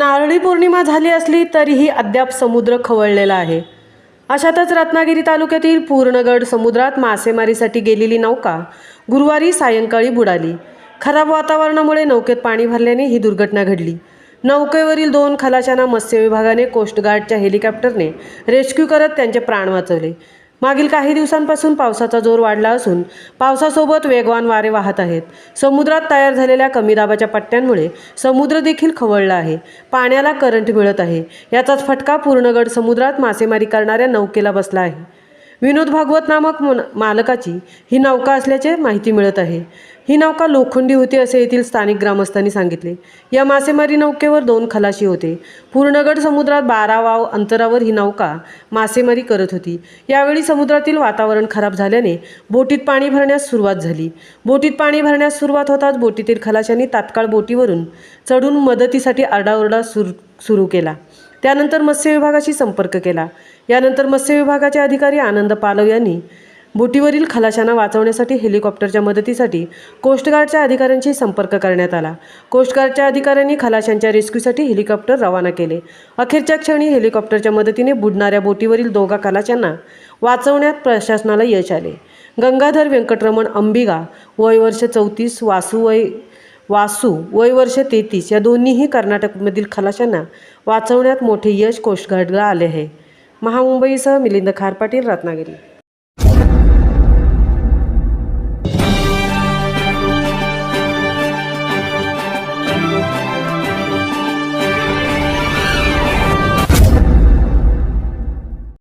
नारळी पौर्णिमा झाली असली तरीही अद्याप समुद्र खवळलेला आहे। अशातच रत्नागिरी तालुक्यातील पूर्णगड समुद्रात मासेमारीसाठी गेलेली नौका गुरुवारी सायंकाळी बुडाली। खराब वातावरणामुळे नौकेत पाणी भरल्याने ही दुर्घटना घडली। नौकेवरील 2 खलाशांना मत्स्य विभागाने कोस्टगार्डच्या हेलिकॉप्टरने रेस्क्यू करत त्यांचे प्राण वाचवले। मागील काही दिवसांपासून पावसाचा जोर वाढला असून पावसासोबत वेगवान वारे वाहत आहेत। समुद्रात तयार झालेल्या कमी दाबाच्या पट्ट्यांमुळे समुद्र देखील खवळला आहे। पाण्याला करंट मिळत आहे। याचाच फटका पूर्णगड समुद्रात मासेमारी करणाऱ्या नौकेला बसला आहे। विनोद भागवत नामक मालकाची ही नौका असल्याचे माहिती मिळत आहे। ही नौका लोखंडी होती असे येथील स्थानिक ग्रामस्थांनी सांगितले। या मासेमारी नौकेवर 2 खलाशी होते। पूर्णगड समुद्रात 12 वाव अंतरावर ही नौका मासेमारी करत होती। यावेळी समुद्रातील वातावरण खराब झाल्याने बोटीत पाणी भरण्यास सुरुवात झाली। बोटीत पाणी भरण्यास सुरुवात होताच बोटीतील खलाशांनी तात्काळ बोटीवरून चढून मदतीसाठी आरडाओरडा सुरू केला। त्यानंतर मत्स्य विभागाशी संपर्क केला। यानंतर मत्स्य विभागाचे अधिकारी आनंद पालव यांनी बोटीवरील खलाशांना वाचवण्यासाठी हेलिकॉप्टरच्या मदतीसाठी कोस्टगार्डच्या अधिकाऱ्यांशी संपर्क करण्यात आला। कोस्टगार्डच्या अधिकाऱ्यांनी खलाशांच्या रेस्क्यूसाठी हेलिकॉप्टर रवाना केले। अखेरच्या क्षणी हेलिकॉप्टरच्या मदतीने बुडणाऱ्या बोटीवरील 2 खलाशांना वाचवण्यात प्रशासनाला यश आले। गंगाधर व्यंकटरमण अंबिगा वय वर्ष 34, वासू वय वर्ष 33 या दोन्हीही कर्नाटकमधील खलाशांना वाचवण्यात मोठे यश कोस्टगार्डला आले आहे। महामुंबईसह मिलिंद खारपाटील, रत्नागिरी।